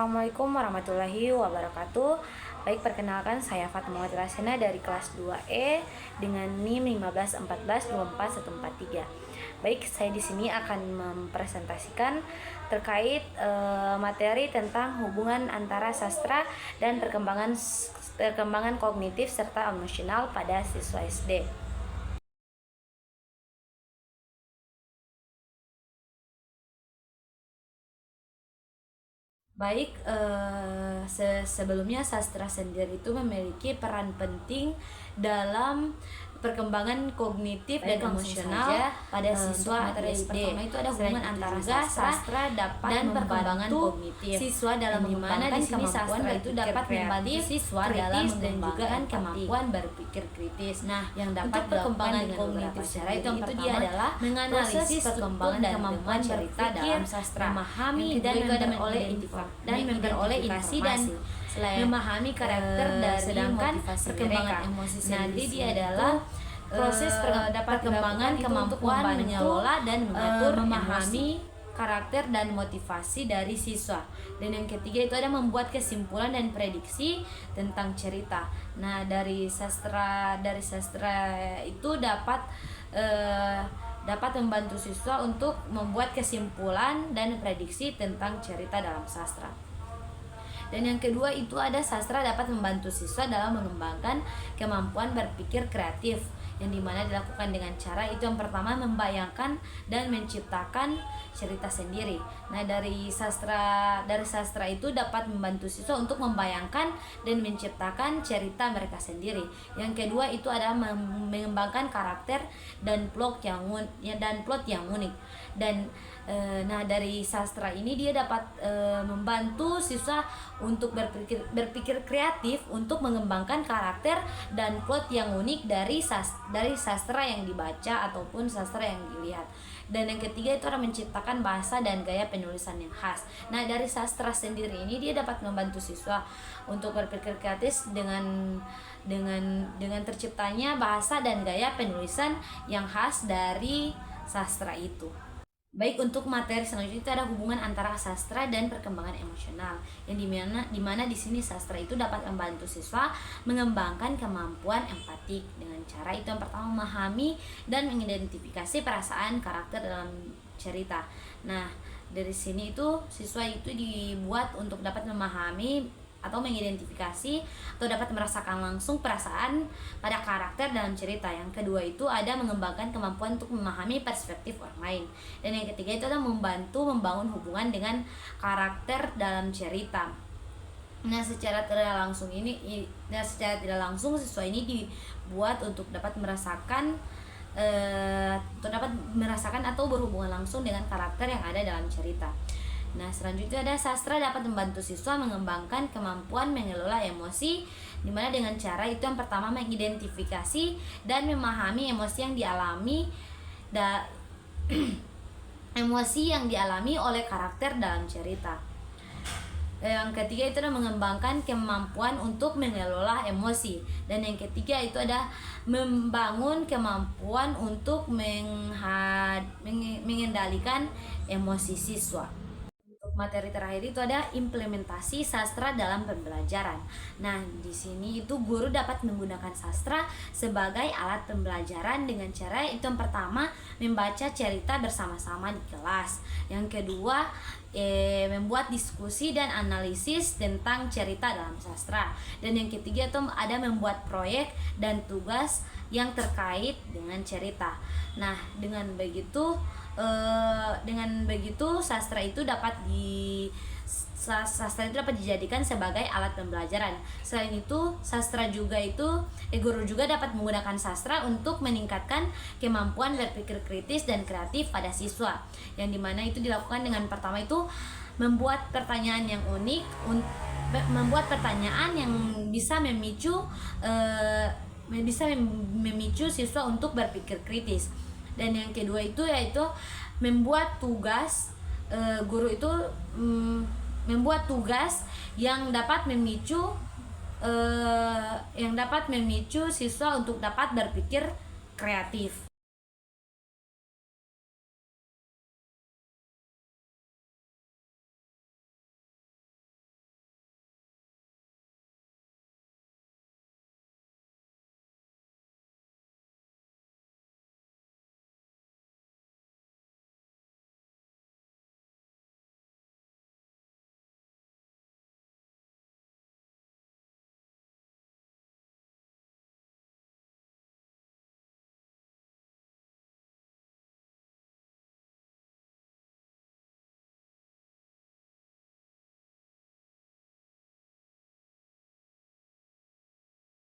Assalamualaikum warahmatullahi wabarakatuh. Baik, perkenalkan saya Fatmawati Lasena dari kelas 2E dengan NIM 1514241443. Baik, saya di sini akan mempresentasikan terkait materi tentang hubungan antara sastra dan perkembangan kognitif serta emosional pada siswa SD. Baik, sebelumnya sastra sendiri itu memiliki peran penting dalam perkembangan kognitif dan emosional pada siswa SD. Pertama itu ada hubungan antara sastra dan perkembangan kognitif siswa dalam mengembangkan kemampuan itu dapat membantu siswa dalam mengembangkan kemampuan berpikir kritis. Nah, yang dapat perkembangan kognitif secara itu yang pertama adalah menganalisis perkembangan dan kemampuan cerita dalam sastra, memahami dan memperoleh indikasi dan memahami karakter dari perkembangan emosi sendiri. Nanti dia adalah proses perkembangan kemampuan mengelola dan mengatur memahami karakter dan motivasi dari siswa. Dan yang ketiga itu ada membuat kesimpulan dan prediksi tentang cerita. Nah, dari sastra itu dapat membantu siswa untuk membuat kesimpulan dan prediksi tentang cerita dalam sastra. Dan yang kedua itu ada sastra dapat membantu siswa dalam mengembangkan kemampuan berpikir kreatif, yang dimana dilakukan dengan cara itu yang pertama membayangkan dan menciptakan cerita sendiri. Nah, dari sastra itu dapat membantu siswa untuk membayangkan dan menciptakan cerita mereka sendiri. Yang kedua itu adalah mengembangkan karakter dan plot yang unik. Dan nah, dari sastra ini dia dapat membantu siswa untuk berpikir kreatif untuk mengembangkan karakter dan plot yang unik dari sastra yang dibaca ataupun sastra yang dilihat. Dan yang ketiga itu adalah menciptakan bahasa dan gaya penulisan yang khas. Nah, dari sastra sendiri ini dia dapat membantu siswa untuk berpikir kreatif dengan terciptanya bahasa dan gaya penulisan yang khas dari sastra itu. Baik, untuk materi selanjutnya itu ada hubungan antara sastra dan perkembangan emosional, yang dimana di sini sastra itu dapat membantu siswa mengembangkan kemampuan empatik dengan cara itu yang pertama memahami dan mengidentifikasi perasaan karakter dalam cerita. Nah, dari sini itu siswa itu dibuat untuk dapat memahami atau mengidentifikasi atau dapat merasakan langsung perasaan pada karakter dalam cerita. Yang kedua itu ada mengembangkan kemampuan untuk memahami perspektif orang lain. Dan yang ketiga itu adalah membantu membangun hubungan dengan karakter dalam cerita. Nah, secara tidak langsung siswa ini dibuat untuk dapat merasakan atau berhubungan langsung dengan karakter yang ada dalam cerita. Nah, selanjutnya ada sastra dapat membantu siswa mengembangkan kemampuan mengelola emosi, dimana dengan cara itu yang pertama mengidentifikasi dan memahami emosi yang dialami oleh karakter dalam cerita. Yang ketiga itu adalah mengembangkan kemampuan untuk mengelola emosi. Dan yang ketiga itu ada membangun kemampuan untuk mengendalikan emosi siswa. Materi terakhir itu ada implementasi sastra dalam pembelajaran. Nah, di sini itu guru dapat menggunakan sastra sebagai alat pembelajaran dengan cara itu yang pertama membaca cerita bersama-sama di kelas. Yang kedua membuat diskusi dan analisis tentang cerita dalam sastra. Dan yang ketiga itu ada membuat proyek dan tugas yang terkait dengan cerita. Nah, dengan begitu sastra itu dapat dijadikan sebagai alat pembelajaran. Selain itu, guru juga dapat menggunakan sastra untuk meningkatkan kemampuan berpikir kritis dan kreatif pada siswa. Yang dimana itu dilakukan dengan pertama itu membuat pertanyaan yang unik, membuat pertanyaan yang bisa memicu siswa untuk berpikir kritis. Dan yang kedua itu yaitu membuat tugas, guru itu membuat tugas yang dapat memicu siswa untuk dapat berpikir kreatif.